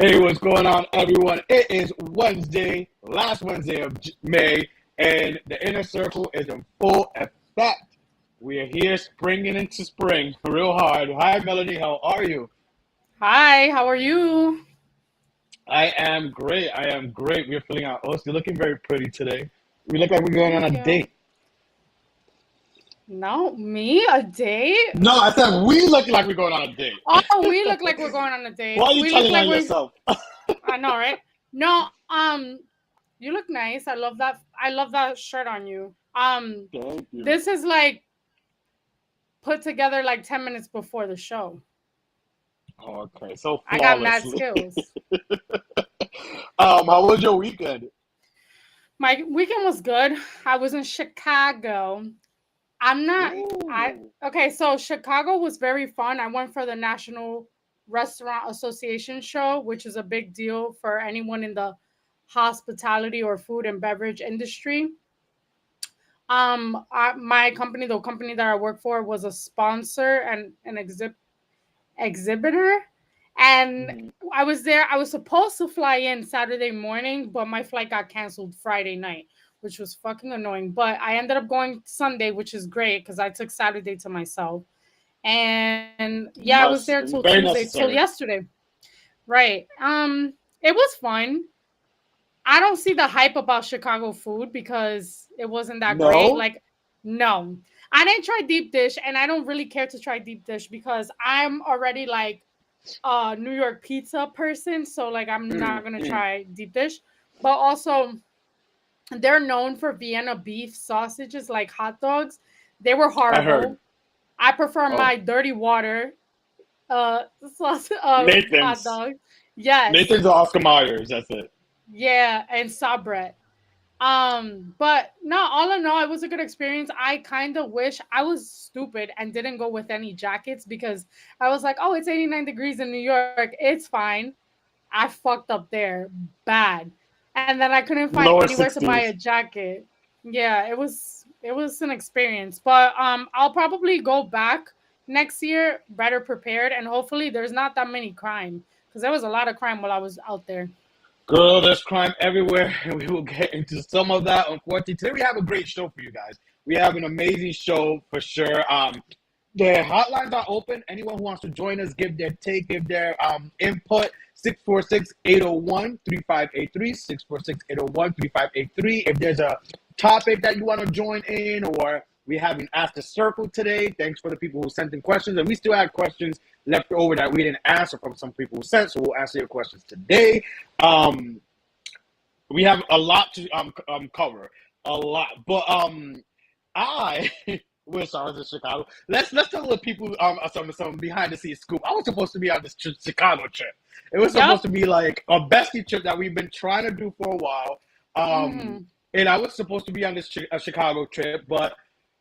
Hey, what's going on, everyone? It is Wednesday, last Wednesday of May, and the inner circle is in full effect. We are here springing into spring real hard. Hi, Melanie. How are you? Hi, how are you? I am great. I am great. We're filling out. Oh, you're looking very pretty today. We look like we're going on a Thank you. date. No, me? A date? No, I said we look like we're going on a date. Oh, we look like we're going on a Why date. are you We look telling like on we yourself? I know, right? No, you look nice. I love that. I love that shirt on you. Thank you. This is like put together like 10 minutes before the show. Okay, so I got mad flawlessly. skills. How was your weekend? My weekend was good. I was in Chicago. I'm not I Ooh. okay, so Chicago was very fun. I went for the National Restaurant Association show, which is a big deal for anyone in the hospitality or food and beverage industry. My company, the company that I work for, was a sponsor and an exhibitor. And Mhm. I was there. I was supposed to fly in Saturday morning, but my flight got canceled Friday night, which was fucking annoying. But I ended up going Sunday, which is great because I took Saturday to myself. And yeah, I was Must, there till very Tuesday, till necessary. yesterday. Right. It was fun. I don't see the hype about Chicago food because it wasn't that great. No? Like, no. I didn't try deep dish and I don't really care to try deep dish because I'm already like a New York pizza person, so like I'm not Mm, gonna mm. try deep dish. But also they're known for Vienna beef sausages like hot dogs. They were I heard. horrible. I prefer Oh, my dirty water sauce hot Nathan's. dog. Yes. Nathan's or Oscar Myers. That's it. Yeah, and sabret. But no, all in all, it was a good experience. I kind of wish I was stupid and didn't go with any jackets because I was like, oh, it's 89 degrees in New York. It's fine. I fucked up there bad. And then I couldn't find Lower anywhere to buy a 60s. jacket. Yeah, it was an experience. But I'll probably go back next year better prepared and hopefully there's not that many crime because there was a lot of crime while I was out there. Girl, there's crime everywhere, and we will get into some of that. Unfortunately, today we have a great show for you guys. We have an amazing show for sure. The hotlines are open. Anyone who wants to join us, give their take, give their input. 646-801-3583. 646-801-3583. If there's a topic that you want to join in, or we have an Ask the Circle today. Thanks for the people who sent in questions. And we still have questions left over that we didn't answer from some people who sent, so we'll answer your questions today. Um, we have a lot to cover, a lot. But I wish I was in Chicago. Let's tell the people some behind the scenes scoop. I was supposed to be on this Chicago trip. It was supposed Yep. to be like a bestie trip that we've been trying to do for a while. Um, Hmm. and I was supposed to be on this Chicago trip, but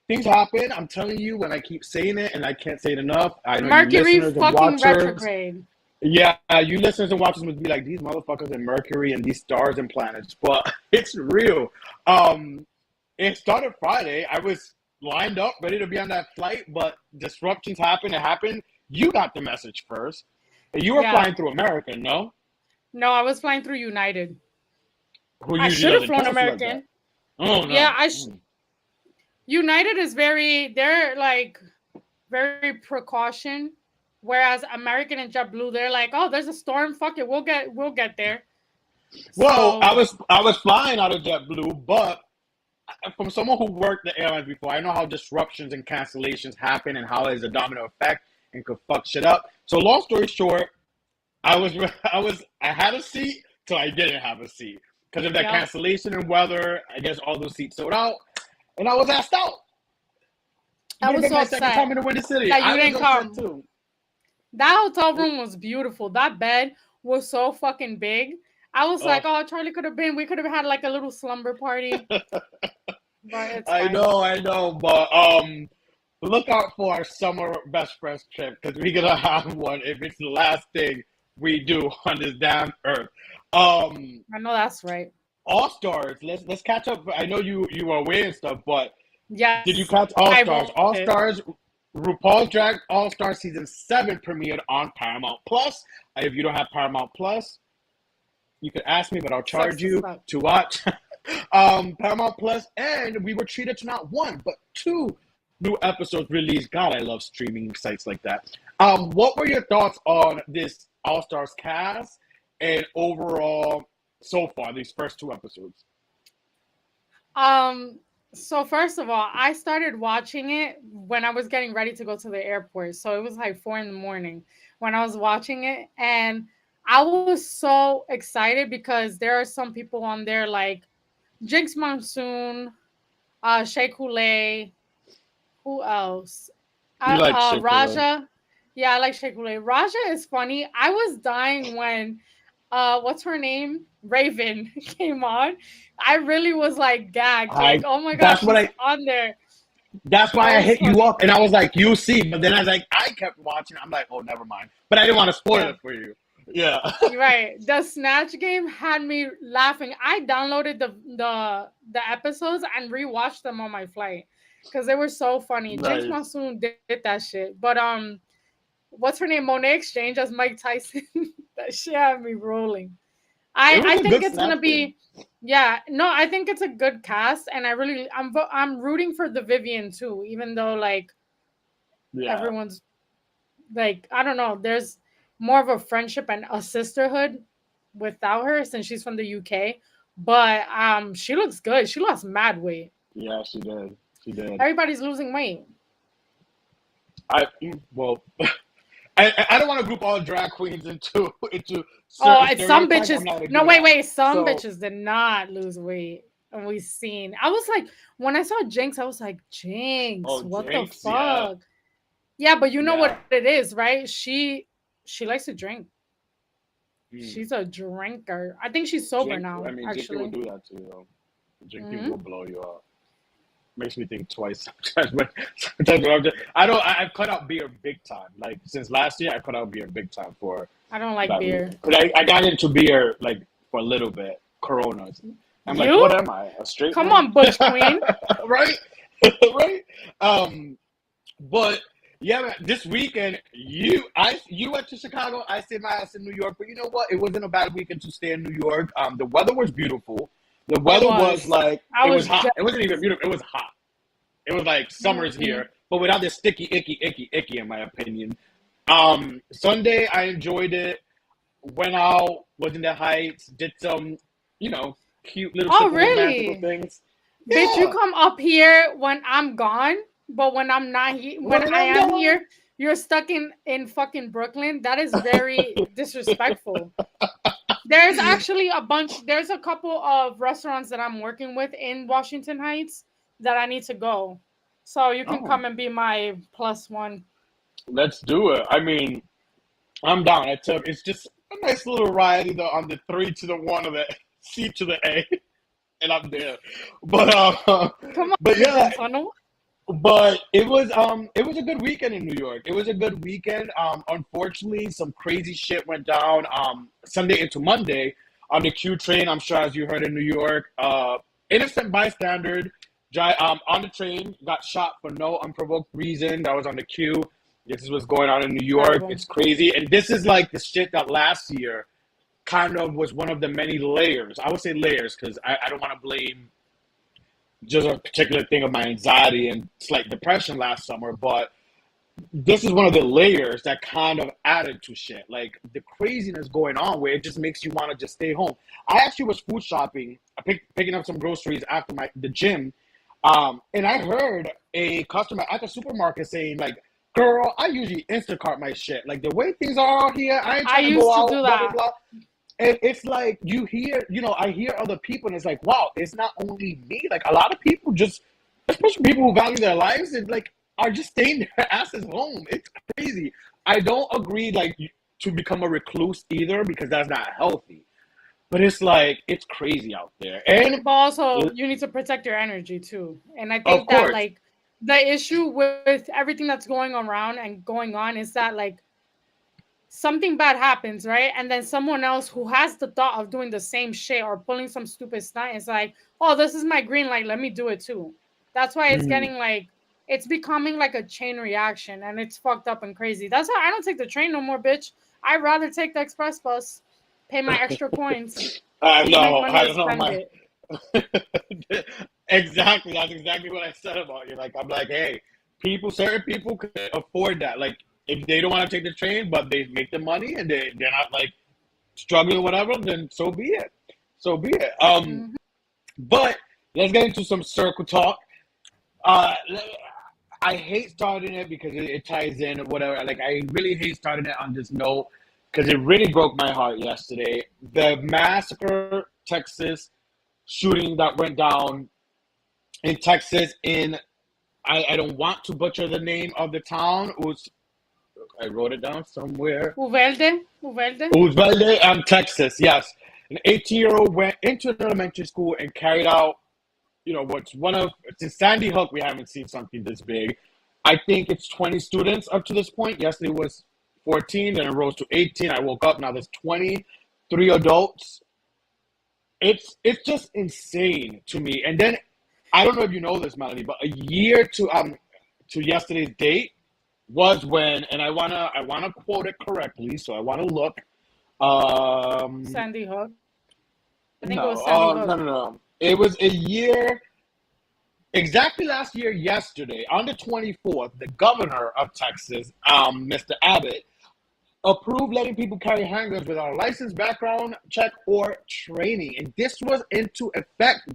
things happen. I'm telling you, when I keep saying it, and I can't say it enough. I know you Mercury listeners and fucking watchers. retrograde. Yeah, you listeners and watchers must be like, these motherfuckers in Mercury and these stars and planets, but it's real. Um, it started Friday. I was lined up, ready to be on that flight, but disruptions happened. It happened. You got the message first. You were Yeah. flying through American, no? No, I was flying through United. Who I usually should have doesn't flown cancel like that. American. Oh, Yeah, no. United is they're like very precaution, whereas American and JetBlue, they're like, oh, there's a storm. Fuck it, we'll get there. Well, So I was flying out of JetBlue, but from someone who worked the airlines before, I know how disruptions and cancellations happen and how it's a domino effect and could fuck shit up. So long story short, I was I had a seat till I didn't have a seat because of that yeah, cancellation and weather. I guess all those seats sold out, and I was asked out. It I would have was been so my second time upset in the Windy City. that you I was didn't upset come. too. That hotel room was beautiful. That bed was so fucking big. I was like, Oh, oh, Charlie could have been. We could have had like a little slumber party, but it's fine. I know, but look out for our summer best friends trip because we're gonna have one if it's the last thing we do on this damn earth. Um, I know that's right. All Stars. Let's catch up. I know you were away and stuff, but did you Yes, catch All I Stars? watched All it. Stars. RuPaul's Drag All Star Season 7 premiered on Paramount Plus. If you don't have Paramount Plus, You could ask me, but I'll Sucks charge to you suck. to watch Paramount Plus, and we were treated to not one but two new episodes released. God, I love streaming sites like that. What were your thoughts on this All Stars cast and overall so far these first two episodes? Um, so first of all, I started watching it when I was getting ready to go to the airport. So it was like 4 in the morning when I was watching it, and I was so excited because there are some people on there like Jinx Monsoon, Shea Coulee, who else? You like Shakira? Raja. Yeah, I like Shea Coulee. Raja is funny. I was dying when what's her name? Raven came on. I really was like gagged. Like, I oh my gosh, that's what she's I on there. that's That why I was hit you funny. up and I was like, you see, but then I kept watching. I'm like, oh, never mind. But I didn't want to spoil Yeah. it for you. Yeah. You're right. The Snatch game had me laughing. I downloaded the episodes and rewatched them on my flight because they were so funny. Jinx Nice. Monsoon did that shit. But what's her name? Monet Exchange as Mike Tyson. That shit had me rolling. It I was a think good it's gonna snatch game. be, yeah, no, I think it's a good cast, and I'm rooting for the Vivian too, even though like Yeah. everyone's like, I don't know, there's more of a friendship and a sisterhood without her since she's from the UK. But she looks good. She lost mad weight. Yeah, she did. She did. Everybody's losing weight. Well, I don't want to group all drag queens into Oh, certain it's some stereotypes. I'm bitches. not gonna No, do that. wait. Some So, bitches did not lose weight. And we seen. I was like, when I saw Jinx, I was like, Jinx, oh, what the Jinx, yeah, fuck? Yeah, but you know yeah. what it is, right? She likes to drink. Mm. She's a drinker. I think she's sober Jinx, I now, mean, Jinx will actually. do that to you, though. Jinx Hmm. will blow you up. Makes me think twice sometimes. But sometimes when I don't. I've cut out beer big time. Like since last year, I cut out beer big time for I don't like that beer. reason. Because I got into beer like for a little bit, Coronas. I'm like, what You? am I? A straight Come man? on, Butch Queen. Right? Right? But yeah, man, this weekend you went to Chicago. I stayed my ass in New York. But you know what? It wasn't a bad weekend to stay in New York. The weather was beautiful. The It weather was was. like I it was was hot. It wasn't even jealous. beautiful. It was hot. It was like summer's Mhm. here, but without the sticky, icky, in my opinion. Sunday I enjoyed it. Went out, was in the Heights, did some, you know, cute little Oh, simple romantical really? things. Bitch, you Yeah. come up here when I'm gone, but when I'm not here, when When I I'm am gone. here, you're stuck in fucking Brooklyn. That is very disrespectful. There's actually a bunch. There's a couple of restaurants that I'm working with in Washington Heights that I need to go. So you can Oh, come and be my plus one. let's do it. I mean, I'm down. It's just a nice little ride either on the 3 to the 1 or the C to the A, and I'm there. But Come but on, yeah, Brooklyn Tunnel. but it was a good weekend in New York. It was a good weekend. Unfortunately, some crazy shit went down Sunday into Monday on the Q train. I'm sure as you heard in New York, innocent bystander on the train got shot for no unprovoked reason. That was on the Q. This is what's going on in New York. Terrible. It's crazy, and this is like the shit that last year kind of was one of the many layers. I would say layers because I don't want to blame just a particular thing of my anxiety and slight depression last summer, but this is one of the layers that kind of added to shit. Like the craziness going on where it just makes you want to just stay home. I actually was food shopping, picking up some groceries after the gym, and I heard a customer at the supermarket saying like, "Girl, I usually Instacart my shit. Like the way things are out here, I ain't I trying to go used to out, do blah blah that. blah." And it's like I hear other people, and it's like, wow, it's not only me. Like a lot of people, just especially people who value their lives, and like are just staying their asses home. It's crazy. I don't agree like to become a recluse either because that's not healthy. But it's like it's crazy out there, and But also, you need to protect your energy too. And I of think that course, like the issue with everything that's going around and going on is that like something bad happens, right? And then someone else who has the thought of doing the same shit or pulling some stupid stunt is like, oh, this is my green light. Let me do it too. That's why it's mm, getting like, it's becoming like a chain reaction and it's fucked up and crazy. That's why I don't take the train no more, bitch. I'd rather take the express bus. pay my extra coins. I You make know, money I to don't know, spend my it. exactly. That's exactly what I said about you. Like, I'm like, hey, certain people can afford that. Like, if they don't want to take the train, but they make the money and they're not like struggling or whatever, then so be it. So be it. Mhm. But let's get into some circle talk. Uh, I hate starting it because it ties in or whatever. Like, I really hate starting it on this note because it really broke my heart yesterday. The Massacre, Texas shooting that went down in Texas in, I don't want to butcher the name of the town. I wrote it down somewhere. Uvelde, Uvelde. Uvalde, Texas, yes. An 18-year-old went into an elementary school and carried out, what's one of, since Sandy Hook, we haven't seen something this big. I think it's 20 students up to this point. Yesterday was 14, then it rose to 18. I woke up, now there's 23 adults. It's just insane to me. And then I don't know if you know this, Melanie, but a year to yesterday's date was when, and I wanna quote it correctly, so I wanna look. Um, Sandy Hook. I think it was no, Sandy no, Hook. no, no. It was a year exactly last year, yesterday, on the 24th. The governor of Texas, Mr. Abbott, approved letting people carry handguns without a license, background check, or training, and this went into effect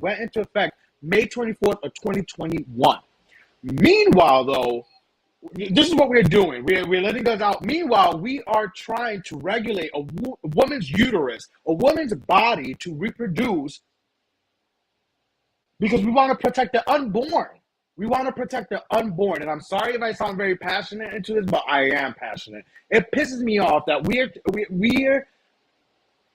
May 24th of 2021. Meanwhile, though, this is what we're doing. We're letting guns out. Meanwhile, we are trying to regulate a woman's uterus, a woman's body to reproduce because we want to protect the unborn. We want to protect the unborn. And I'm sorry if I sound very passionate into this, but I am passionate. It pisses me off that we're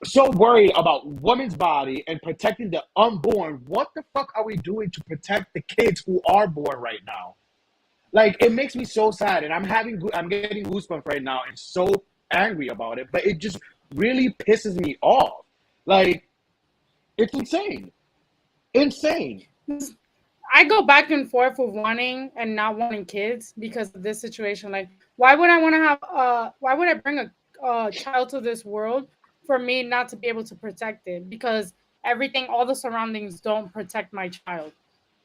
so worried about women's body and protecting the unborn. What the fuck are we doing to protect the kids who are born right now? Like, it makes me so sad, and I'm getting goosebumps right now and so angry about it, but it just really pisses me off. Like, it's insane. Insane. I go back and forth with wanting and not wanting kids because of this situation. Like, why would I want to have? Why would I bring a child to this world for me not to be able to protect it? Because everything, all the surroundings, don't protect my child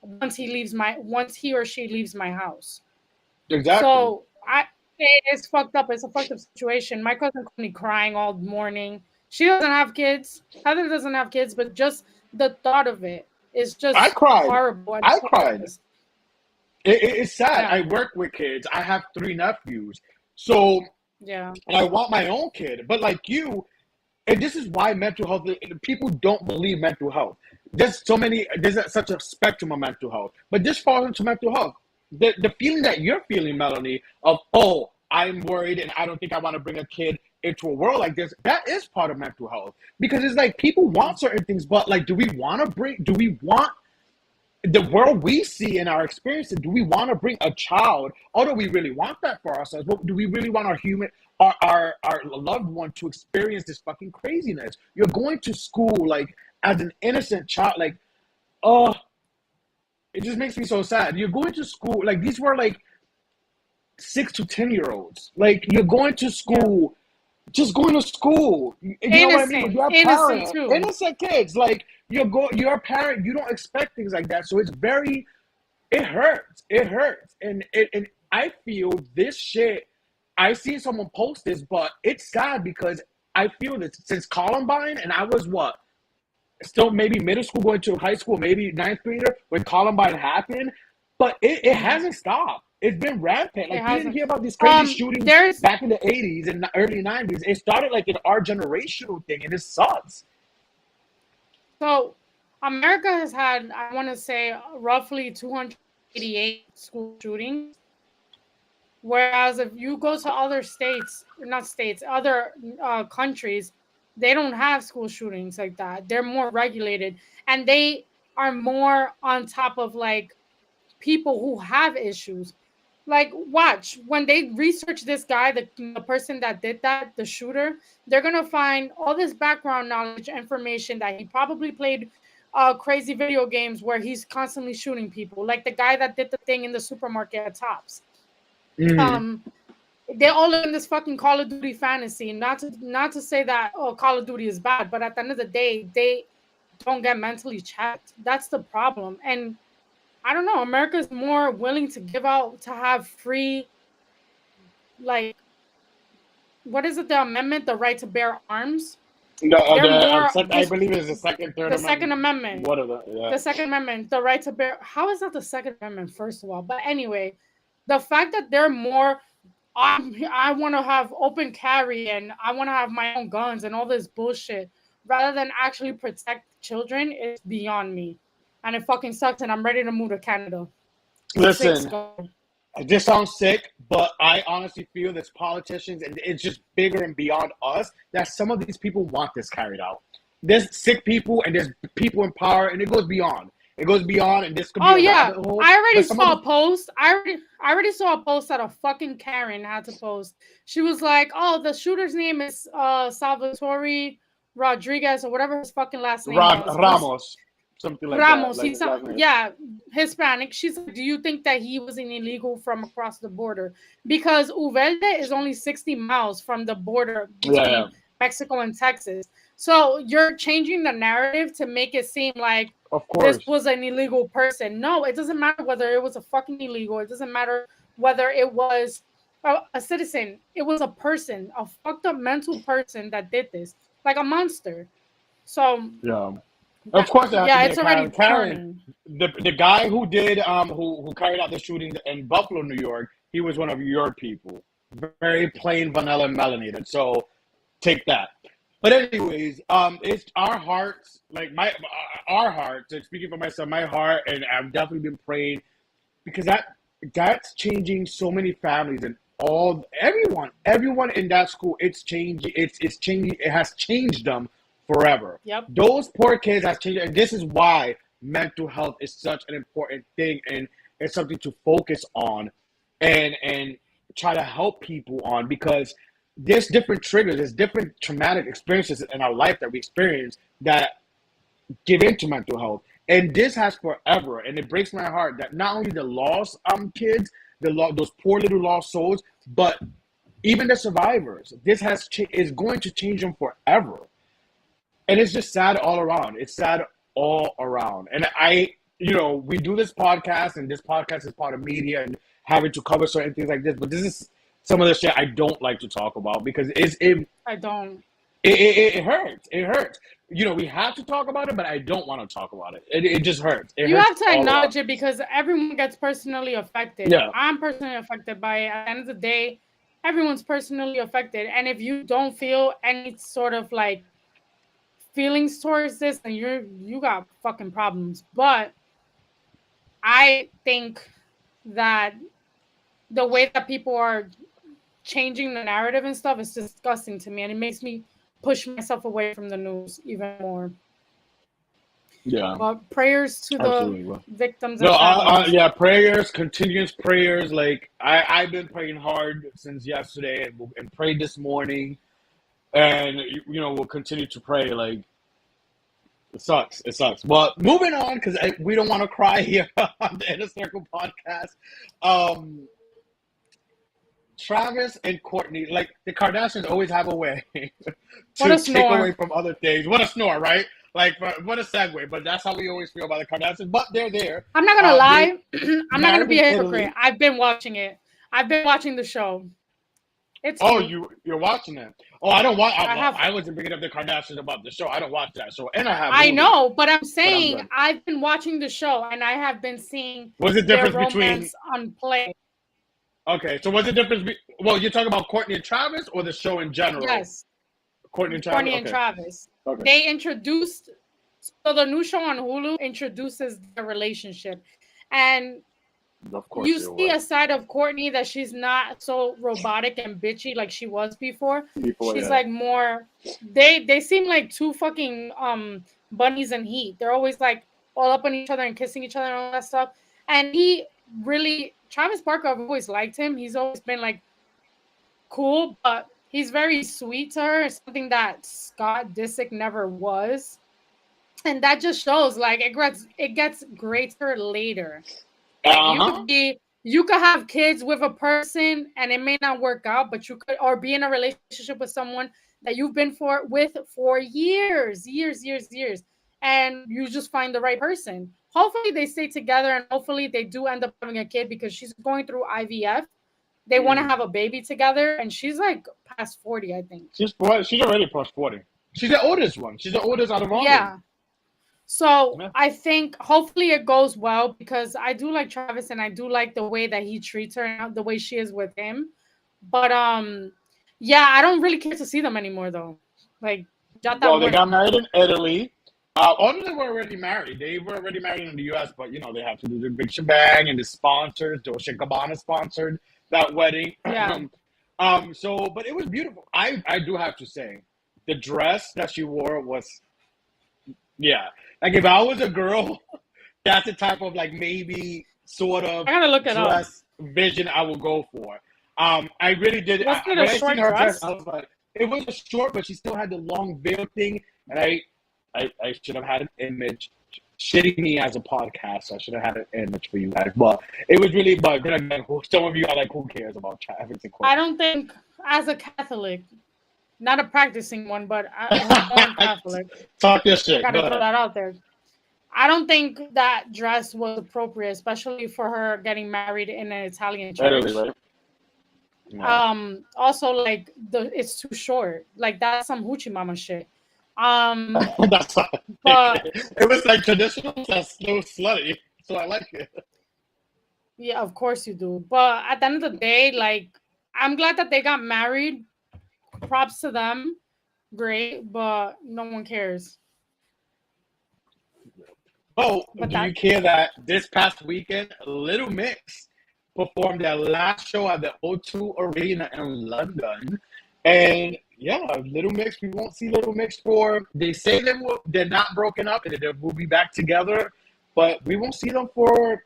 once he or she leaves my house. Exactly. So it's fucked up. It's a fucked up situation. My cousin called me crying all morning. She doesn't have kids. Heather doesn't have kids, but just the thought of it is I just cried. horrible and I cried. hopeless. It's sad. Yeah, I work with kids. I have 3 nephews. So yeah. I want my own kid. But like you, and this is why mental health, people don't believe mental health. There's such a spectrum of mental health. But this falls into mental health. The feeling that you're feeling, Melanie, of, oh, I'm worried and I don't think I want to bring a kid into a world like this, that is part of mental health. Because it's like people want certain things, but like, do we want the world we see in our experiences, do we want to bring a child, or do we really want that for ourselves? But do we really want our loved one to experience this fucking craziness? You're going to school like as an innocent child, like, oh, it just makes me so sad. You're going to school like these were like 6 to 10 year olds. Like, you're going to Yeah. school, just going to school. You know what I mean? But Innocent. you're a Innocent parent, too. innocent kids. Like, you're a parent. You don't expect things like that. So it's very, it hurts. It hurts. And I feel this shit. I seen someone post this, but it's sad because I feel that since Columbine, and I was what, still maybe middle school going to high school, maybe ninth grader when Columbine happened, but it Mhm. hasn't stopped. It's been rampant. It Like, you didn't hasn't. hear about these crazy Um, shootings there's back in the 80s and the early 90s. It started like in our generational thing, and it sucks. so America has had, I want to say, roughly 288 school shootings. Whereas if you go to other states, not states, other countries, they don't have school shootings like that. They're more regulated and they are more on top of like people who have issues. Like, watch when they research this guy, the person that did that, the shooter, they're gonna find all this background knowledge, information that he probably played crazy video games where he's constantly shooting people, like the guy that did the thing in the supermarket at Tops. Mm-hmm. Um, they all live in this fucking Call of Duty fantasy. Not to say that Call of Duty is bad, but at the end of the day, they don't get mentally checked. That's the problem. And I don't know, America's more willing to give out to have free, like, what is it? The amendment, the right to bear arms. No, They're more I believe it's the second, third the amendment. Second Amendment. What are the yeah? The Second Amendment, the right to bear. How is that the Second Amendment? First of all, but anyway, the fact that they're more I want to have open carry and I want to have my own guns and all this bullshit rather than actually protect children is beyond me. And it fucking sucks. And I'm ready to move to Canada. Listen, this sounds sick, but I honestly feel there's politicians and it's just bigger and beyond us that some of these people want this carried out. There's sick people and there's people in power and it goes beyond. It goes beyond, and this could be a rabbit hole. I already saw a post. I already saw a post that a fucking Karen had to post. She was like, "Oh, the shooter's name is Salvatore Rodriguez or whatever his fucking last name was. Ramos, something like Ramos. that. He's Hispanic." She's like, "Do you think that he was an illegal from across the border? Because Uvalde is only 60 miles from the border between Mexico and Texas. So you're changing the narrative to make it seem like." Of course. This was an illegal person. No, it doesn't matter whether it was a fucking illegal. It doesn't matter whether it was a citizen. It was a person, a fucked up mental person that did this, like a monster. So yeah, of course. It's already Karen. The guy who did who carried out the shooting in Buffalo, New York. He was one of your people. Very plain, vanilla, and melanated. So take that. But anyways, it's our hearts, like our hearts. And speaking for myself, my heart, and I've definitely been praying because that's changing so many families and everyone in that school. It's changing. It's changing. It has changed them forever. Yep. Those poor kids has changed, and this is why mental health is such an important thing, and it's something to focus on, and try to help people on because. There's different triggers, there's different traumatic experiences in our life that we experience that give into mental health. And this has forever, and it breaks my heart that not only the lost kids, those poor little lost souls, but even the survivors. This is going to change them forever. And it's just sad all around. It's sad all around. And we do this podcast, and this podcast is part of media and having to cover certain things like this, but this is some of the shit I don't like to talk about because it hurts. It hurts. We have to talk about it, but I don't want to talk about it. It just hurts. You have to acknowledge it because everyone gets personally affected. Yeah. I'm personally affected by it. At the end of the day, everyone's personally affected. And if you don't feel any sort of like feelings towards this, then you got fucking problems. But I think that the way that people are changing the narrative and stuff is disgusting to me, and it makes me push myself away from the news even more. Yeah. But prayers to the victims. Prayers, continuous prayers. Like I've been praying hard since yesterday and prayed this morning, and we'll continue to pray. Like it sucks. But moving on because we don't want to cry here on the Inner Circle podcast. Travis and Kourtney, like the Kardashians always have a way to take away from other things. What a snore, right? Like, what a segue. But that's how we always feel about the Kardashians. But they're there. I'm not going to lie. I'm not going to be a hypocrite. I've been watching it. I've been watching the show. You're watching it. Oh, I don't watch. I wasn't bringing up the Kardashians about the show. I don't watch that show. And I know, but I'm saying I've been watching the show and I have been seeing what's the difference between on play. Okay, so what's the difference? Well, you're talking about Kourtney and Travis or the show in general? Yes. Kourtney and Travis. And Travis. Okay. They introduced, so the new show on Hulu introduces their relationship. And of course you see a side of Kourtney that she's not so robotic and bitchy like she was before. She's like more, they seem like two fucking bunnies in heat. They're always like all up on each other and kissing each other and all that stuff. And Travis Barker, I've always liked him. He's always been like cool, but he's very sweet to her. Something that Scott Disick never was, and that just shows like it gets greater later. You you could have kids with a person and it may not work out, but you could, or be in a relationship with someone that you've been with for years, and you just find the right person. Hopefully they stay together and hopefully they do end up having a kid because she's going through IVF. They want to have a baby together, and she's like past 40, I think. She's already past 40. She's the oldest one. She's the oldest out of all. Yeah. So I think hopefully it goes well because I do like Travis and I do like the way that he treats her and the way she is with him. But yeah, I don't really care to see them anymore though. Like, well, they got married in Italy. Only they were already married. They were already married in the U.S., but you know they have to do the big shebang, and the sponsors, Dolce & Gabbana sponsored that wedding. Yeah. So, but it was beautiful. I do have to say, the dress that she wore was, yeah. Like if I was a girl, that's the type of like maybe sort of I gotta look it dress vision I would go for. I really did. Was it a short dress? I was like, it was a short, but she still had the long veil thing, and I should have had an image. Shitting me as a podcast, I should have had an image for you guys. But it was really, but then again, some of you are like, who cares about Travis and Kourtney? I don't think, as a Catholic, not a practicing one, but I'm a Catholic. Talk your shit. Gotta throw that out there. I don't think that dress was appropriate, especially for her getting married in an Italian church. Right? No. Also, like it's too short. Like that's some hoochie mama shit. That's not, but it was like traditional. That's so slutty, so I like it. Yeah, of course you do. But at the end of the day, like I'm glad that they got married. Props to them. Great, but no one cares. Oh, do you care that this past weekend, Little Mix performed their last show at the O2 Arena in London? And yeah, Little Mix, we won't see Little Mix they say they're not broken up and they will be back together, but we won't see them for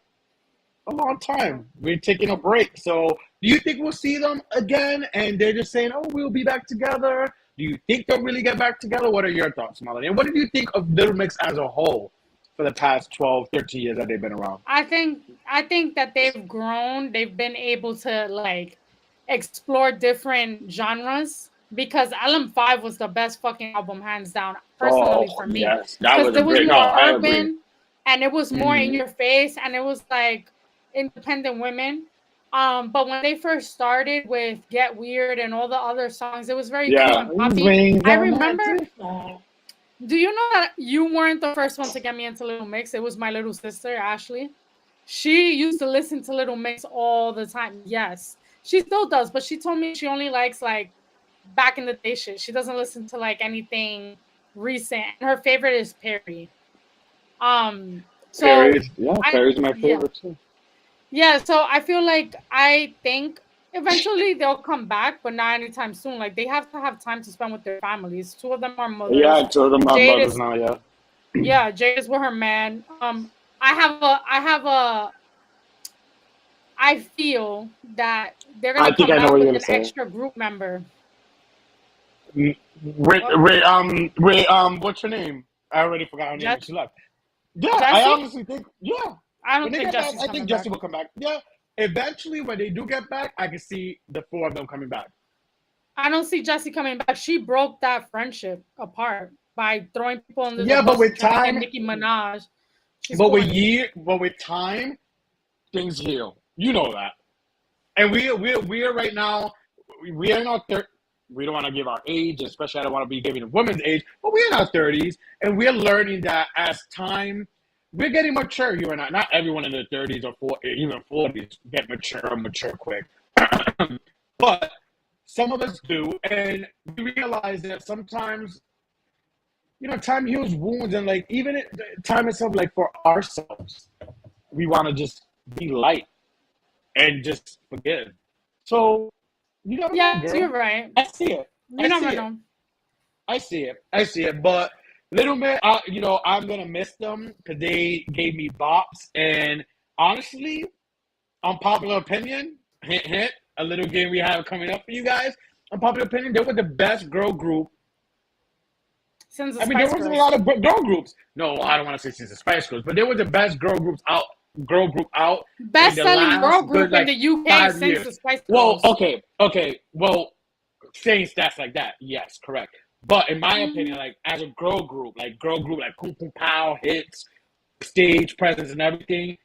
a long time. We're taking a break. So do you think we'll see them again? And they're just saying, oh, we'll be back together. Do you think they'll really get back together? What are your thoughts, Melanie? And what do you think of Little Mix as a whole for the past 12, 13 years that they've been around? I think that they've grown. They've been able to like explore different genres because LM5 was the best fucking album hands down, personally for me. Yes, that was it was great. more urban and it was more in your face and it was like independent women. But when they first started with Get Weird and all the other songs, it was very cool and poppy. I remember. Do you know that you weren't the first one to get me into Little Mix? It was my little sister, Ashley. She used to listen to Little Mix all the time. Yes, she still does, but she told me she only likes like back in the day shit. She doesn't listen to like anything recent. And her favorite is Perry. Perry's my favorite too. Yeah, so I think eventually they'll come back, but not anytime soon. Like they have to have time to spend with their families. Two of them are mothers. Yeah, two of them are mothers now. Yeah. Yeah, Jade is with her man. I feel that they're gonna come back with an extra group member. Wait, what's her name? I already forgot her name. She left. Yeah, Jessie? I honestly think. Yeah, I don't think Jessie. I think Jessie will come back. Yeah. Eventually, when they do get back, I can see the four of them coming back. I don't see Jessie coming back. She broke that friendship apart by throwing people in the but with time, Nicki Minaj. But with time, things heal. You know that. And we are right now. We are in our we don't want to give our age, especially I don't want to be giving a woman's age. But we're in our 30s, and we're learning that as time. We're getting mature, you and I. Not everyone in their 30s or even 40s get mature quick. But some of us do, and we realize that sometimes, time heals wounds, and like even time itself, like for ourselves, we want to just be light and just forgive. So, you're right. I see it. You never know. I see it, but. Little Mix, I'm going to miss them because they gave me bops. And honestly, unpopular opinion, hint, hint, a little game we have coming up for you guys. Unpopular opinion, they were the best girl group. Since there wasn't a lot of girl groups. No, I don't want to say since the Spice Girls, but they were the best girl groups out girl group out in the Best-selling girl last good group in like the UK 5 years. since the Spice Well, Girls. okay. Well, saying stats like that, yes, correct. But in my opinion, Mhm. like as a girl group like Pum Pum Pow, hits, stage presence, and everything,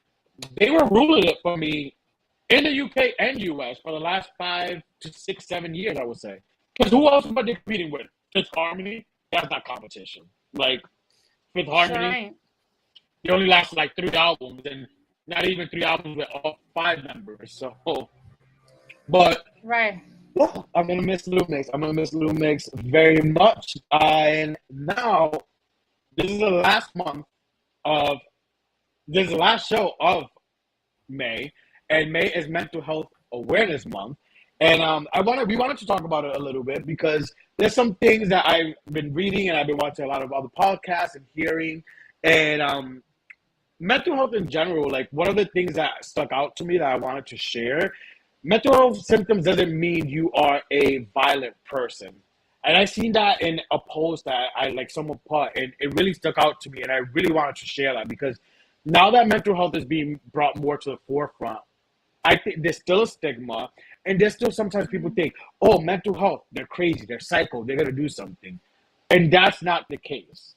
they were ruling it for me in the UK and US for the last 5 to 6, 7 years, I would say. Because who else am I competing with? Fifth Harmony? That's not competition. Like Fifth Sure Harmony, ain't. they only lasted like 3 albums, and not even 3 albums with all 5 members. So, but Right. well, I'm gonna miss Little Mix. I'm gonna miss Little Mix very much. And now this is the last month of this is the last show of May, and May is Mental Health Awareness Month. And we wanted to talk about it a little bit because there's some things that I've been reading and I've been watching a lot of other podcasts and hearing, and mental health in general. Like one of the things that stuck out to me that I wanted to share. Mental health symptoms doesn't mean you are a violent person. And I seen that in a post that I like someone put, and it really stuck out to me, and I really wanted to share that because now that mental health is being brought more to the forefront, I think there's still a stigma, and there's still sometimes people think, oh, mental health, they're crazy, they're psycho, they're gonna do something, and that's not the case.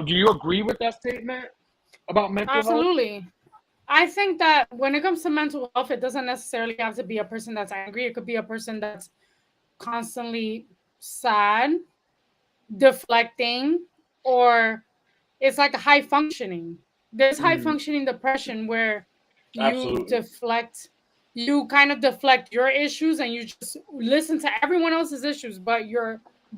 Do you agree with that statement about mental health? Absolutely. I think that when it comes to mental health, it doesn't necessarily have to be a person that's angry. It could be a person that's constantly sad, deflecting, or it's like a high functioning. There's high Mm, functioning depression where you absolutely. deflect, you kind of deflect your issues and you just listen to everyone else's issues, but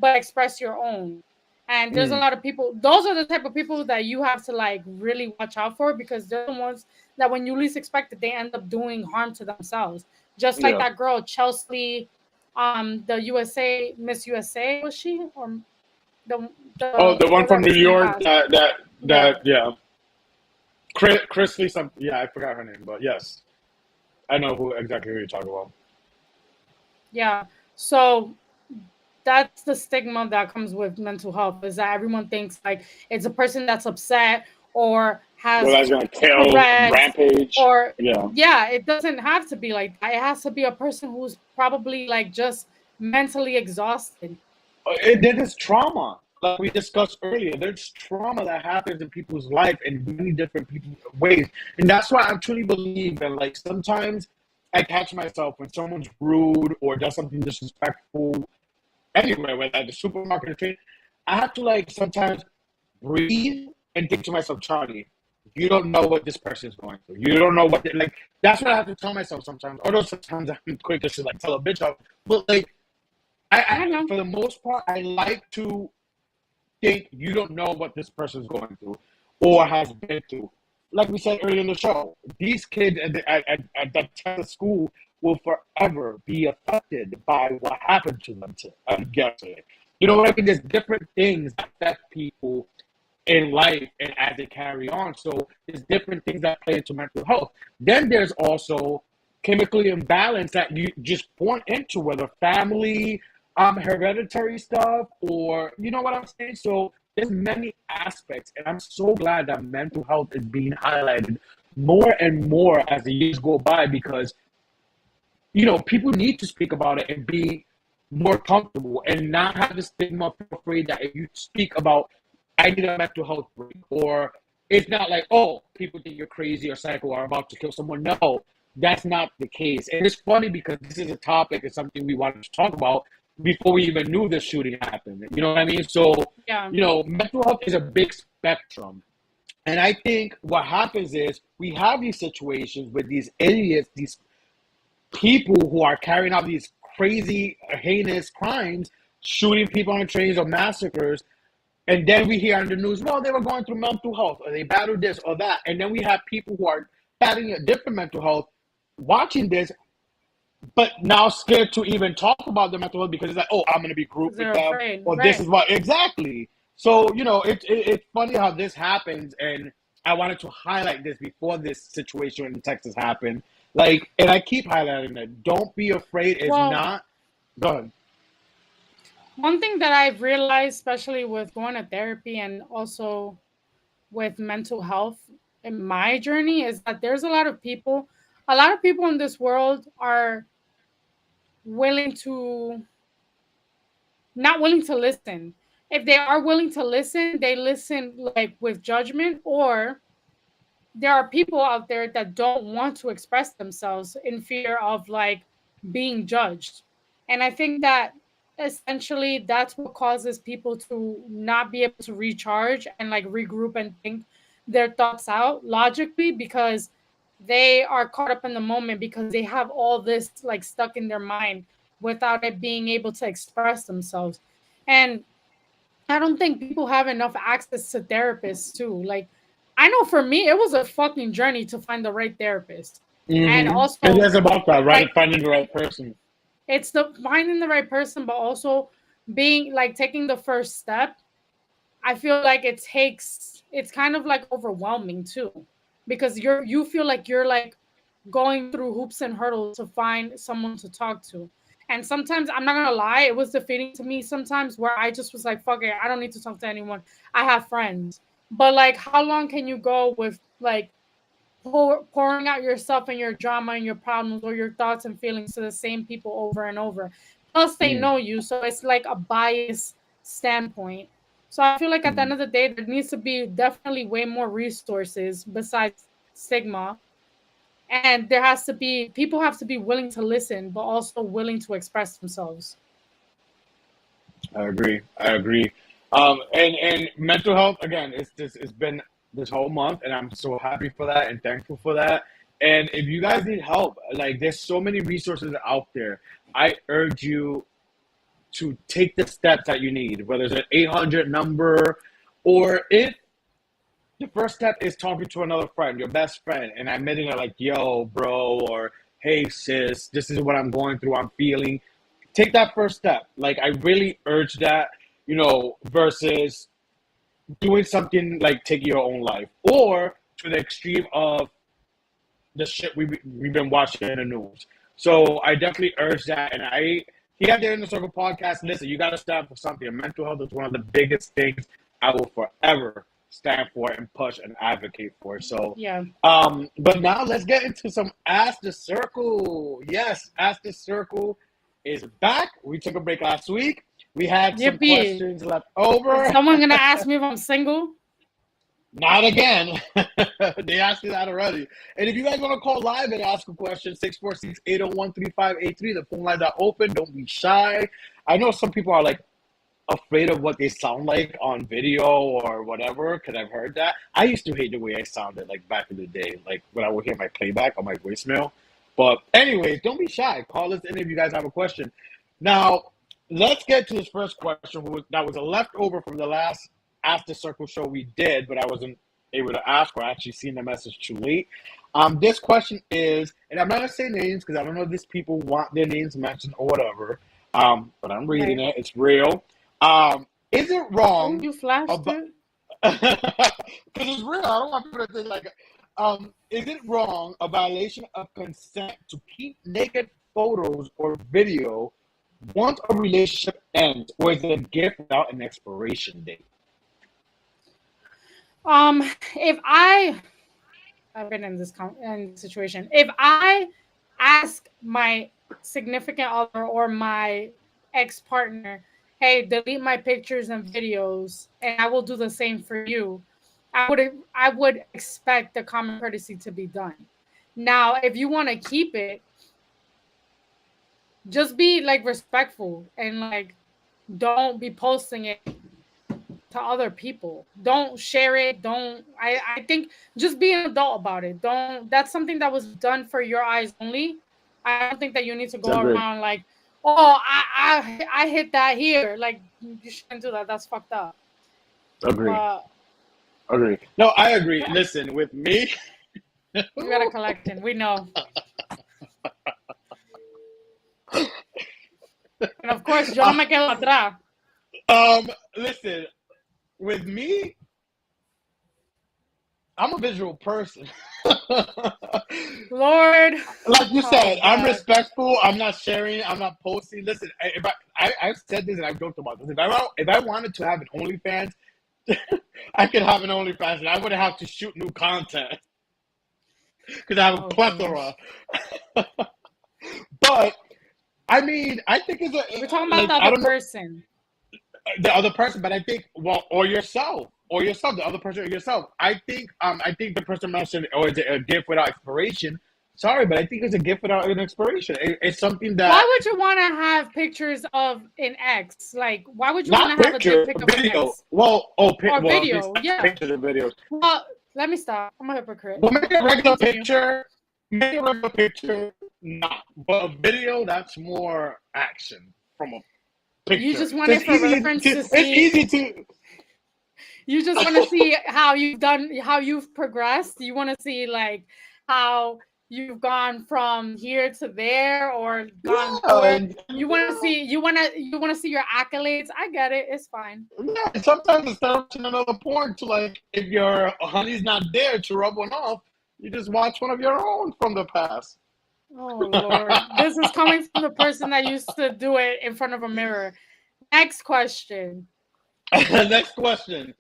express your own. And there's a Mm, lot of people, those are the type of people that you have to like really watch out for because they're the ones that when you least expect it, they end up doing harm to themselves. Just like yeah. that girl, Chelsea, the USA, Miss USA, was she? Or Oh, the the one girl from that New recently York. passed. That Yeah, yeah. Chrisley something. Yeah, I forgot her name, but yes, I know who exactly who you're talking about. yeah. So that's the stigma that comes with mental health is that everyone thinks like it's a person that's upset or Well, has that's gonna kill Tourette's Rampage. or Yeah. yeah, it doesn't have to be like that. It has to be a person who's probably like just mentally exhausted. There is trauma, like we discussed earlier. There's trauma that happens in people's life in many different ways, and that's why I truly believe that. Like sometimes I catch myself when someone's rude or does something disrespectful anywhere, whether at the supermarket or train. I have to like sometimes breathe and think to myself, Charlie, you don't know what this person is going through. You don't know what like. That's what I have to tell myself sometimes. Although sometimes I'm quick to like tell a bitch off, but like I know. for the most part, I like to think you don't know what this person's going through or has been through. Like we said earlier in the show, these kids at that type of school will forever be affected by what happened to them yesterday. You know what I mean? There's different things that affect people in life and as they carry on. So there's different things that play into mental health. Then there's also chemically imbalance that you just point into, whether family, hereditary stuff, or you know what I'm saying. So there's many aspects, and I'm so glad that mental health is being highlighted more and more as the years go by because people need to speak about it and be more comfortable and not have the stigma of afraid that if you speak about I need a mental health break or it's not like, oh, people think you're crazy or psycho or about to kill someone. No, that's not the case. And it's funny because this is a topic and something we wanted to talk about before we even knew the shooting happened. You know what I mean? So, Yeah. mental health is a big spectrum. And I think what happens is we have these situations with these idiots, these people who are carrying out these crazy, heinous crimes, shooting people on the trains or massacres. And then we hear on the news, well, they were going through mental health or they battled this or that. And then we have people who are battling a different mental health watching this, but now scared to even talk about their mental health because it's like, oh, I'm going to be grouped with They're them afraid. or this is Right. what exactly. So, it's funny how this happens. And I wanted to highlight this before this situation in Texas happened. Like, and I keep highlighting that. Don't be afraid. It's Well, not. Go ahead. one thing that I've realized, especially with going to therapy and also with mental health, in my journey is that there's a lot of people in this world are willing to not willing to listen. If they are willing to listen, they listen like with judgment, or there are people out there that don't want to express themselves in fear of like being judged. And I think that essentially that's what causes people to not be able to recharge and like regroup and think their thoughts out logically, because they are caught up in the moment because they have all this like stuck in their mind without it being able to express themselves. And I don't think people have enough access to therapists too. Like, I know for me, it was a fucking journey to find the right therapist, and Mm-hmm. And also that's about that, right? like Finding the right person. it's the finding the right person, but also being like taking the first step. I feel like it's kind of like overwhelming too, because you feel like you're like going through hoops and hurdles to find someone to talk to. And sometimes I'm not gonna lie, it was defeating to me sometimes where I just was like, fuck it, I don't need to talk to anyone. I have friends. But like how long can you go with like pouring out yourself and your drama and your problems or your thoughts and feelings to the same people over and over? Plus they Mm. know you, so it's like a biased standpoint. So I feel like at the end Mm. of the day, there needs to be definitely way more resources besides stigma, and there has to be people have to be willing to listen but also willing to express themselves. I agree. I agree. And mental health again. It's been this whole month, and I'm so happy for that and thankful for that. And if you guys need help, like there's so many resources out there. I urge you to take the steps that you need, whether it's an 800 number, or if the first step is talking to another friend, your best friend, and admitting it like, yo, bro, or hey, sis, this is what I'm going through, I'm feeling. Take that first step. Like, I really urge that, versus doing something like taking your own life, or to the extreme of the shit we've been watching in the news. So I definitely urge that. And here at the Inner Circle podcast, listen, you got to stand for something. And mental health is one of the biggest things I will forever stand for and push and advocate for. So, Yeah. but now let's get into some Ask the Circle. Yes, Ask the Circle is back. We took a break last week. We had some Yippee. questions left Is over. someone gonna ask me if I'm single? Not again. They asked you that already. And if you guys want to call live and ask a question, 646-801-3583. The phone lines are open. Don't be shy. I know some people are like afraid of what they sound like on video or whatever, because I've heard that. I used to hate the way I sounded like back in the day, like when I would hear my playback on my voicemail. But anyways, don't be shy. Call us in if you guys have a question. Now, let's get to this first question that was a leftover from the last Ask the Circle show we did, but I wasn't able to ask or actually seen the message too late. This question is, and I'm not going to say names because I don't know if these people want their names mentioned or whatever, but I'm reading Right. it. It's real. Is it Oh, wrong you flashed about, it? because it's real. I don't want people to think like, is it wrong, a violation of consent to keep naked photos or video once a relationship ends, or is it a gift without an expiration date? If I've been in this situation. If I ask my significant other or my ex partner, "Hey, delete my pictures and videos," and I will do the same for you, I would expect the common courtesy to be done. Now, if you want to keep it, just be like respectful and like don't be posting it to other people. Don't share it. Don't I think just be an adult about it. Don't That's something that was done for your eyes only. I don't think that you need to go Agree. around like, oh, I hit that here. Like you shouldn't do that. That's fucked up. Agree. But Agree. No, I agree. Listen, with me, you got a collection. We know. And of course, yo no me quedo atrás. listen, with me, I'm a visual person. Lord. Like you Oh said, I'm God. respectful. I'm not sharing. I'm not posting. Listen, if I've said this and I've joked about this. If I wanted to have an OnlyFans, I could have an OnlyFans, and I wouldn't have to shoot new content because I have a Oh plethora. gosh. But I mean, I think it's We're talking a about like the I other don't know person. the other person, but I think well, or yourself, the other person or yourself. I think the person mentioned, or is it a gift without expiration? Sorry, but I think it's a gift without an expiration. It's something Why that would you want to have pictures of an ex? Like, why would you want not to have a dick picture, pic of an video. ex Well, or well, these video? Yeah. pictures and videos. Well, let me stop. I'm a hypocrite. Well, make a regular Continue. picture. Make a regular picture, not. But a video, that's more action from a You picture. just want So it for reference to it's see. easy to. You just want to see how you've done, how you've progressed. You want to see like how you've gone from here to there or gone Yeah, forward. and You want to see. You want to see your accolades. I get it. It's fine. yeah, and sometimes instead of watching another porn to like, if your honey's not there to rub one off, you just watch one of your own from the past. Oh Lord, this is coming from the person that used to do it in front of a mirror. Next question. Next question.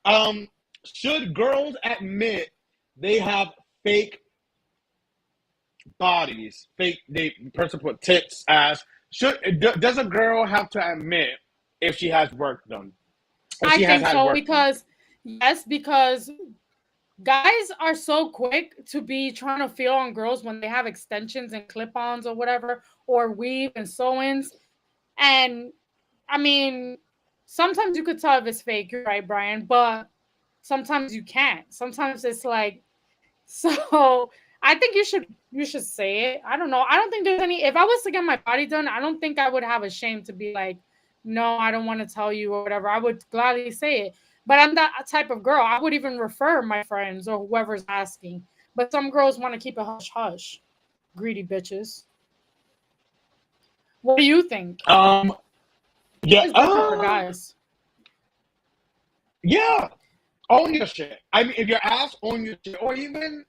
Um, should girls admit they have fake bodies? Fake they person put tits, ass. Does a girl have to admit if she has work done? If I she has think had so work done? because yes, because guys are so quick to be trying to feel on girls when they have extensions and clip-ons or whatever, or weave and sew-ins. And I mean, sometimes you could tell if it's fake. You're right, Brian, but sometimes you can't. Sometimes it's like so. I think you should say it. I don't know. I don't think there's any. If I was to get my body done, I don't think I would have a shame to be like, no, I don't want to tell you or whatever. I would gladly say it. But I'm that type of girl. I would even refer my friends or whoever's asking. But some girls want to keep it hush hush. Greedy bitches. What do you think? Um, yeah, It's different for guys. yeah. Own your shit. I mean, if you're asked, own your shit, or even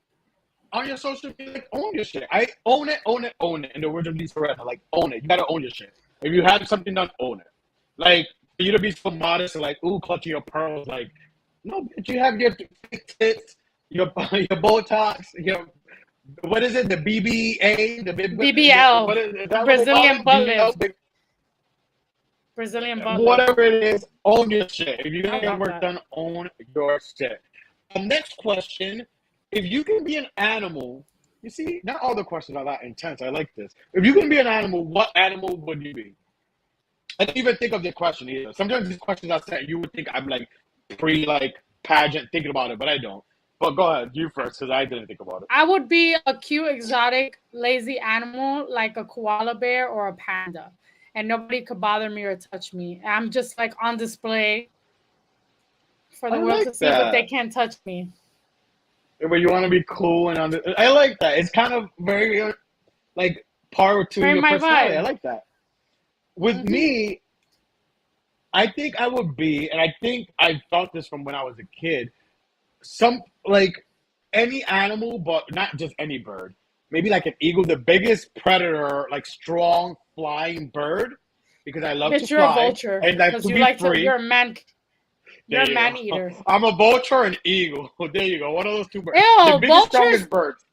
on your social media, like, own your shit. I own it, own it, own it. In the words of Lisa Rinna, like own it. You gotta own your shit. If you have something done, own it. Like for you to be so modest and like, ooh, clutching your pearls, like, no, bitch, you have your fake tits, your your Botox, your what is it, the BBA, BBL. what is that? What they call Brazilian it? butt BBL, lift. Brazilian butt lift. whatever it is, own your shit. If you're I gonna get love work that. done, own your shit. Next question: if you can be an animal, you see, not all the questions are that intense. I like this. If you can be an animal, what animal would you be? I didn't even think of the question either. Sometimes these questions I said, you would think I'm like like pageant thinking about it, but I don't. But go ahead, you first, because I didn't think about it. I would be a cute, exotic, lazy animal like a koala bear or a panda. And nobody could bother me or touch me. I'm just like on display for I the world like to see, but they that. can't touch me. Where you want to be cool and I like that. It's kind of very like part to Very your my personality. I vibe. like that. With Hmm. me, I think I would be, and I think I thought this from when I was a kid. Some like any animal, but not just any bird. Maybe like an eagle, the biggest predator, like strong flying bird, because I love to Bitch, you're a fly vulture and like because to you be like to. free. There You're a you man go. eater. I'm a vulture and eagle. There you go. One of those two birds. The Ew, biggest, vultures. strongest birds.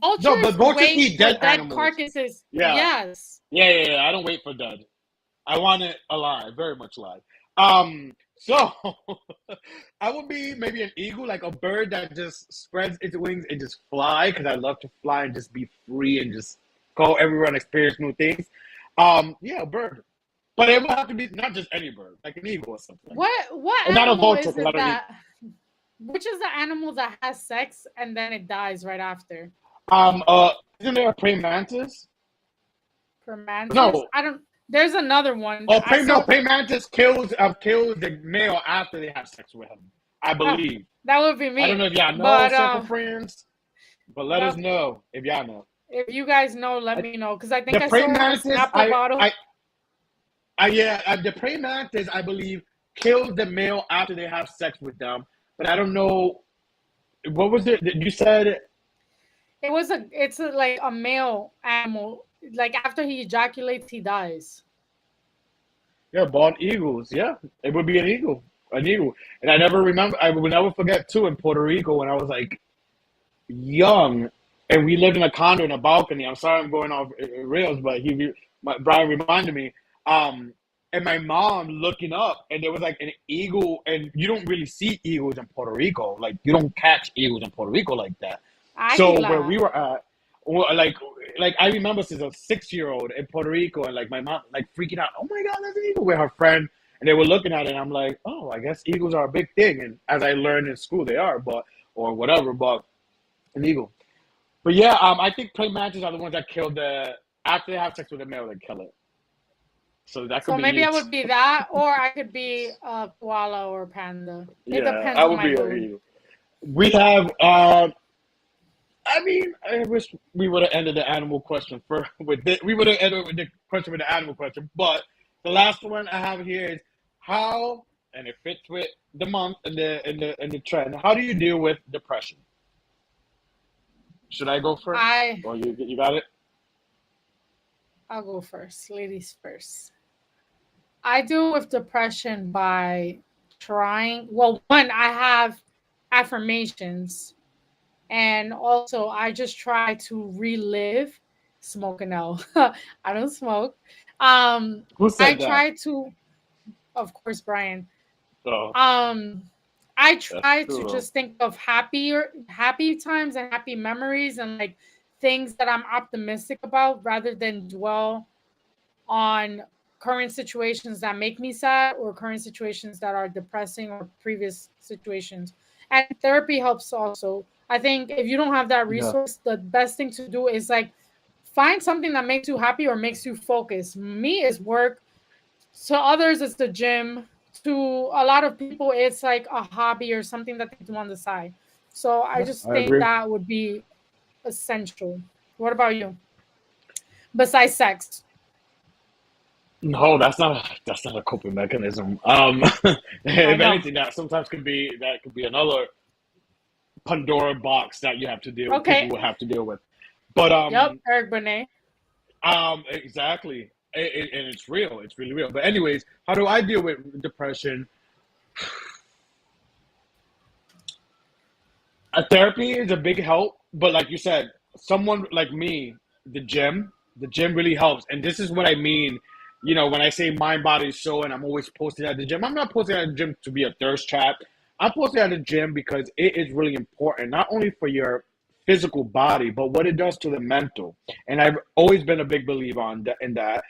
No, but Vultures vultures wait eat for dead dead animals. carcasses. Yeah. Yes. Yeah. I don't wait for dead. I want it alive, very much alive. So I would be maybe an eagle, like a bird that just spreads its wings and just fly, because I love to fly and just be free and just go everywhere and experience new things. Yeah, a bird. But it would have to be not just any bird, like an eagle or something. What And not a animal vulture, is because I it don't eat. that? Which is the animal that has sex and then it dies right after? Isn't there a praying mantis? For mantis? No. I don't. There's another one. Oh, I saw praying mantis kills the male after they have sex with him. I oh, believe. that would be I don't know me. if y'all know, But circle friends, but let us yep. know if y'all know. If you guys know, let I, me know because I think the I praying saw in a mantis, Snapple bottle. yeah, the praying mantis, I believe, kills the male after they have sex with them. But I don't know. What was it that you said? Like a male animal. Like after he ejaculates, he dies. Yeah, bald eagles. Yeah, it would be an eagle. an eagle. And I will never forget too in Puerto Rico when I was like young, and we lived in a condo in a balcony. I'm sorry I'm going off rails, but Brian reminded me. And my mom looking up, and there was like an eagle, and you don't really see eagles in Puerto Rico. Like you don't catch eagles in Puerto Rico like that. So where Águila. we were at, well, like I remember since a 6-year-old in Puerto Rico, and like my mom like freaking out. Oh my God, that's an eagle with her friend, and they were looking at it. And I'm like, oh, I guess eagles are a big thing. And as I learned in school, they are, but or whatever, but an eagle. But yeah, I think praying mantises are the ones that kill after they have sex with the male, they kill it. So that could So be maybe you. I would be that, or I could be a koala or panda. It Yeah, depends I on would my be an mood. eagle. We have. I mean, I wish we would have ended the animal question for with this. We would have ended with the question with the animal question. But the last one I have here is how, and it fits with the month and the trend. How do you deal with depression? Should I go first, I or you got it? I'll go first. Ladies first. I deal with depression by trying. Well, one, I have affirmations, and also I just try to relive smoking. No, I don't smoke. Who I said that? try to, of course, Brian. Oh, Um, I that's try to true though. just think of happy times and happy memories and like things that I'm optimistic about rather than dwell on current situations that make me sad or current situations that are depressing or previous situations. And therapy helps also. I think if you don't have that Yeah. resource, the best thing to do is like find something that makes you happy or makes you focus. Me is work. To others, it's the gym. To a lot of people, it's like a hobby or something that they do on the side. So I Yeah, just I think agree. that would be essential. What about you? Besides sex, No, that's not a coping mechanism. I If know. anything, that could be another Pandora box that people Okay. will have to deal with. But Yep. Eric Benet. exactly, and it's real. It's really real. But anyways, how do I deal with depression? Therapy is a big help, but like you said, someone like me, the gym really helps. And this is what I mean. When I say mind, body, soul, and I'm always posting at the gym, I'm not posting at the gym to be a thirst trap. I'm posting at the gym because it is really important, not only for your physical body, but what it does to the mental. And I've always been a big believer in that.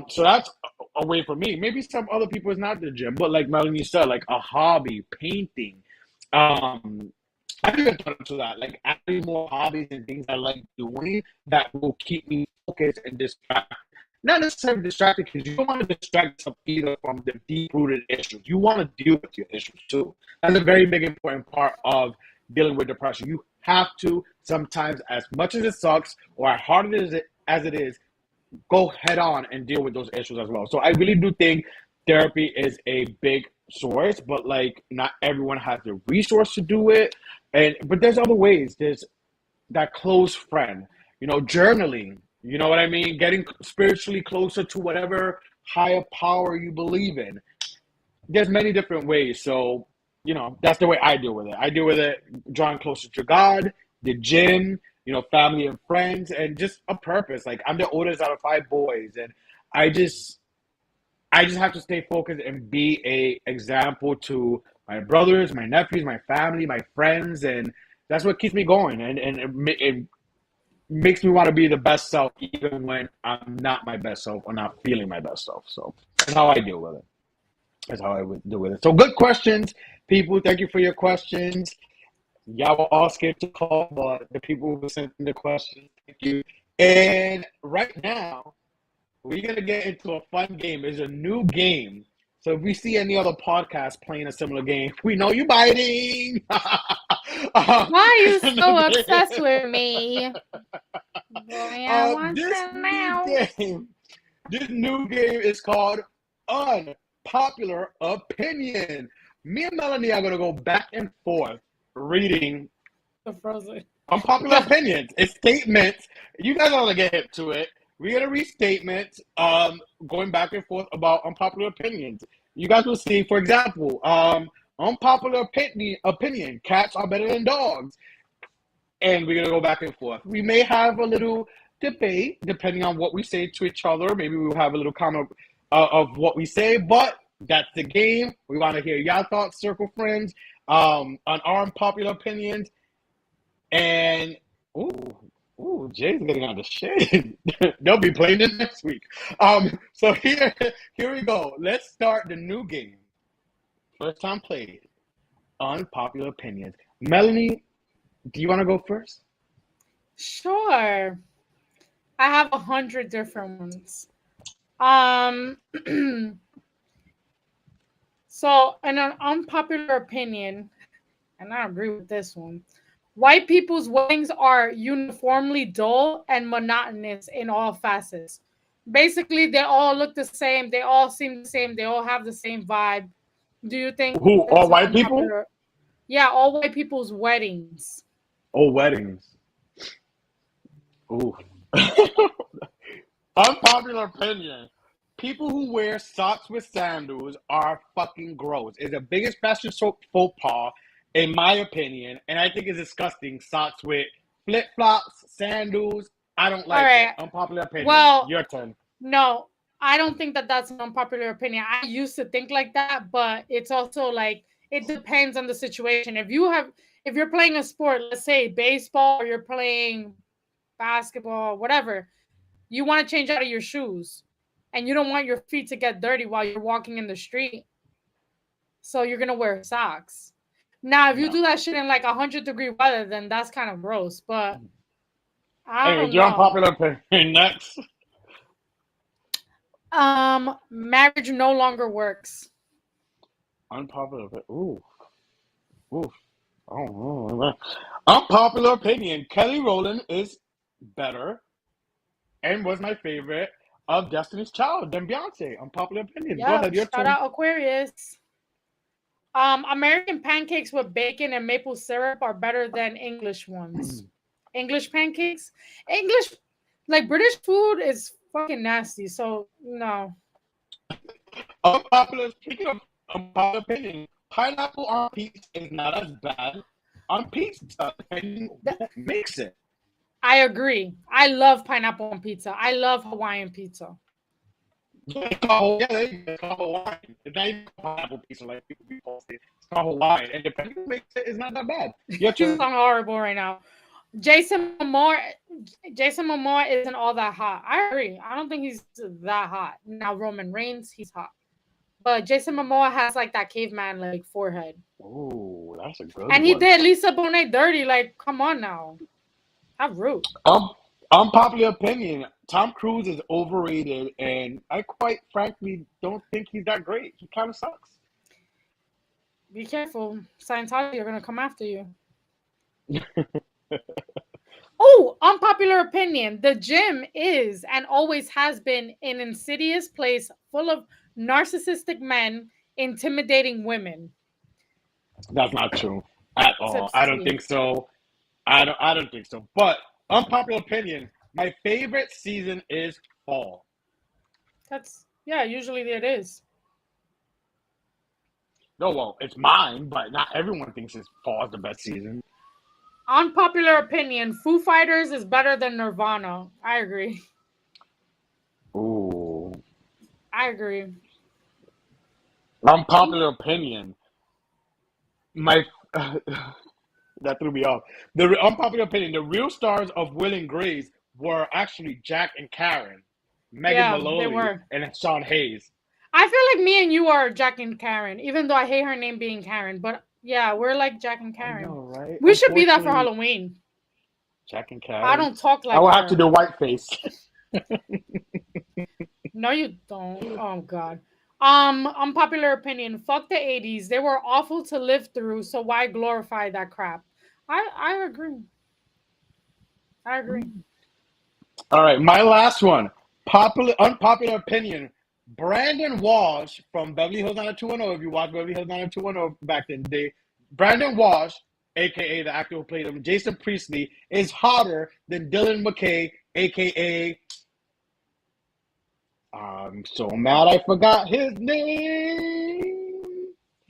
So that's a way for me. Maybe some other people is not the gym, but like Melanie said, like a hobby, painting. Um, I even thought into that, like adding more hobbies and things I like doing that will keep me focused and distracted. Not necessarily distracted because you don't want to distract yourself either from the deep rooted issues. You want to deal with your issues too. That's a very big important part of dealing with depression. You have to sometimes, as much as it sucks or as hard as it is, go head on and deal with those issues as well. So I really do think therapy is a big source, but like not everyone has the resource to do it. But there's other ways. There's that close friend, journaling, you know what I mean? Getting spiritually closer to whatever higher power you believe in. There's many different ways. So, that's the way I deal with it. I deal with it drawing closer to God, the gym, family and friends, and just a purpose. Like I'm the oldest out of 5 boys, and I just I just have to stay focused and be a example to my brothers, my nephews, my family, my friends, and that's what keeps me going. And it makes me want to be the best self, even when I'm not my best self or not feeling my best self. So that's how I deal with it. That's how I would deal with it. So good questions, people. Thank you for your questions. Y'all were all scared to call, but the people who sent in the questions, thank you. And right now, we're gonna get into a fun game. It's a new game. So if we see any other podcast playing a similar game, we know you biting. Why are you It's a new so game. obsessed with me? Boy, I want This you new now. game, this new game is called Unpopular Opinion. Me and Melanie are gonna go back and forth reading The frozen. unpopular opinions. It's statements. You guys are gonna get hip to it. We're gonna read statements, going back and forth about unpopular opinions. You guys will see, for example, unpopular opinion, cats are better than dogs. And we're going to go back and forth. We may have a little debate depending on what we say to each other. Maybe we'll have a little comment of what we say, but that's the game. We want to hear your thoughts, circle friends, on our unpopular opinions. And, ooh, Jay's getting on the shade. They'll be playing it next week. So here we go. Let's start the new game. First time played. Unpopular opinions. Melanie, do you want to go first? Sure. I have 100 different ones. So, in an unpopular opinion, and I agree with this one, white people's weddings are uniformly dull and monotonous in all facets. Basically, they all look the same. They all seem the same. They all have the same vibe. Do you think Who? that's All an white people? unpopular? Yeah, all white people's weddings. Oh, weddings. Ooh. Unpopular opinion. People who wear socks with sandals are fucking gross. It's the biggest fashion faux pas, in my opinion, and I think it's disgusting. Socks with flip-flops, sandals. I don't like it. Unpopular opinion. Well, your turn. No, I don't think that that's an unpopular opinion. I used to think like that, but it's also like it depends on the situation. If you're playing a sport, let's say baseball, or you're playing basketball, whatever, you want to change out of your shoes, and you don't want your feet to get dirty while you're walking in the street, so you're gonna wear socks. Now, if you do that shit in like 100-degree weather, then that's kind of gross. But I Anyway, don't your know. unpopular opinion next. Marriage no longer works. Unpopular opinion. Ooh. Oh. Unpopular opinion. Kelly Rowland is better and was my favorite of Destiny's Child than Beyonce. Unpopular opinion. Go ahead, your Shout turn. out Aquarius. American pancakes with bacon and maple syrup are better than English ones. English pancakes? Like British food is fucking nasty, so no. Speaking of unpopular opinion, pineapple on pizza is not as bad on pizza. And mix it. I agree. I love pineapple on pizza. I love Hawaiian pizza. It's called Hawaiian. It's not even pineapple pizza like people say. It's called Hawaiian. And depending on who makes it, it's not that bad. You sound horrible right now. Jason Momoa isn't all that hot. I agree. I don't think he's that hot. Now Roman Reigns, he's hot. But Jason Momoa has like that caveman like forehead. Oh, that's a good and one. He did Lisa Bonet dirty. Like, come on now. How rude. Unpopular opinion. Tom Cruise is overrated, and I quite frankly don't think he's that great. He kind of sucks. Be careful. Scientology are going to come after you. Oh, unpopular opinion. The gym is and always has been an insidious place full of narcissistic men intimidating women. That's not true at all. I don't think so. I don't think so. But unpopular opinion. My favorite season is fall. Usually it is. No, well, it's mine, but not everyone thinks fall is the best season. Unpopular opinion. Foo Fighters is better than Nirvana. I agree. Ooh. I agree. Unpopular opinion. That threw me off. The unpopular opinion. The real stars of Will and Grace were actually Jack and Karen. Megan Mullally and Sean Hayes. I feel like me and you are Jack and Karen, even though I hate her name being Karen. But yeah, we're like Jack and Karen. I know, right? We should be that for Halloween. Jack and Karen. I don't talk like I will have to do white face. No, you don't. Oh God. Unpopular opinion. Fuck the 80s. They were awful to live through, so why glorify that crap? I agree. All right, my last one. Unpopular opinion. Brandon Walsh from Beverly Hills 90210. If you watched Beverly Hills 90210 back in the day, Brandon Walsh, aka the actor who played him, Jason Priestley, is hotter than Dylan McKay, aka I'm so mad I forgot his name.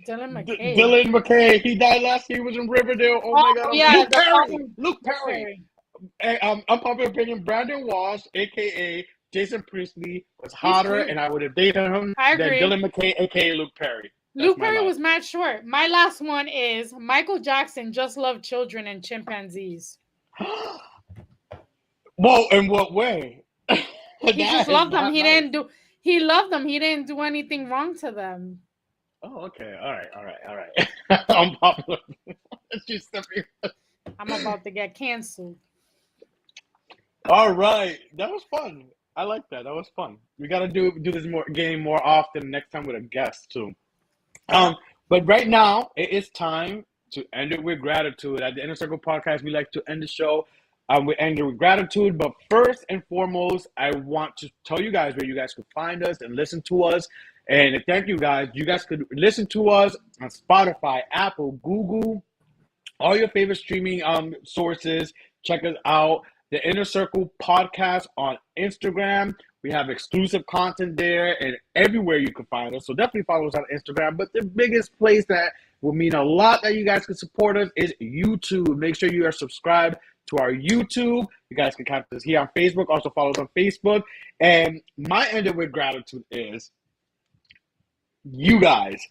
Dylan McKay. Dylan McKay. He died last year. He was in Riverdale. Oh my God. yeah, Luke the Perry. problem- Luke Perry. Unpopular opinion, Brandon Walsh, a.k.a. Jason Priestley, was hotter, cute. and I would have dated him I than agree. Dylan McKay, a.k.a. Luke Perry. That's Luke my Perry last was one. mad short. My last one is Michael Jackson just loved children and chimpanzees. Whoa, in what way? He just loved them. He loved them. He didn't do anything wrong to them. Oh, okay. All right. Unpopular. Just I'm about to get canceled. All right. That was fun. I like that. That was fun. We gotta do this game more often next time with a guest too. But right now it is time to end it with gratitude. At the Inner Circle Podcast, we like to end the show. We end it with gratitude. But first and foremost, I want to tell you guys where you guys could find us and listen to us. And thank you guys. You guys could listen to us on Spotify, Apple, Google, all your favorite streaming sources. Check us out. The Inner Circle Podcast on Instagram. We have exclusive content there and everywhere you can find us. So definitely follow us on Instagram. But the biggest place that will mean a lot that you guys can support us is YouTube. Make sure you are subscribed to our YouTube. You guys can catch us here on Facebook. Also follow us on Facebook. And my end with gratitude is you guys.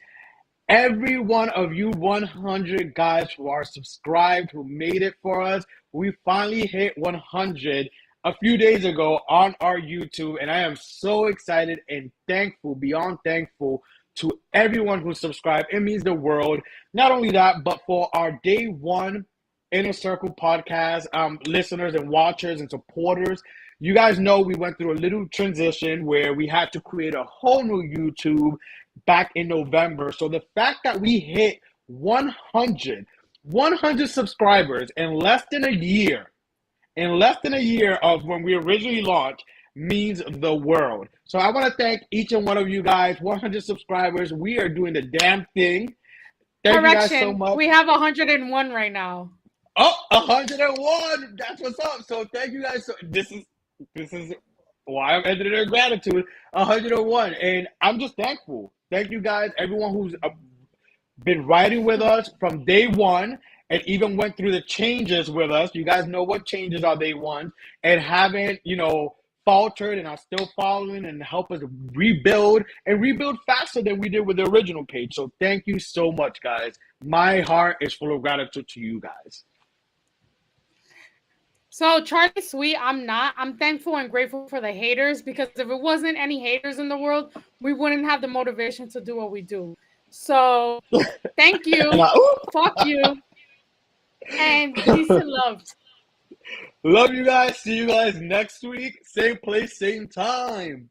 Every one of you 100 guys who are subscribed, who made it for us. We finally hit 100 a few days ago on our YouTube, and I am so excited and thankful, beyond thankful, to everyone who subscribed. It means the world. Not only that, but for our day one Inner Circle Podcast listeners and watchers and supporters. You guys know we went through a little transition where we had to create a whole new YouTube back in November. So the fact that we hit 100 subscribers in less than a year of when we originally launched means the world. So I want to thank each and one of you guys. 100 subscribers. We are doing the damn thing. Thank you guys so much. We have 101 right now. Oh, 101. That's what's up. So thank you guys. So this is why I'm ending in gratitude. 101. And I'm just thankful. Thank you guys, everyone who's been riding with us from day one and even went through the changes with us. You guys know what changes are day one and haven't, faltered and are still following and help us rebuild faster than we did with the original page. So thank you so much, guys. My heart is full of gratitude to you guys. So Charlie Sweet, I'm not. I'm thankful and grateful for the haters, because if it wasn't any haters in the world, we wouldn't have the motivation to do what we do. So thank you. Fuck you. And peace and love. Love you guys. See you guys next week. Same place, same time.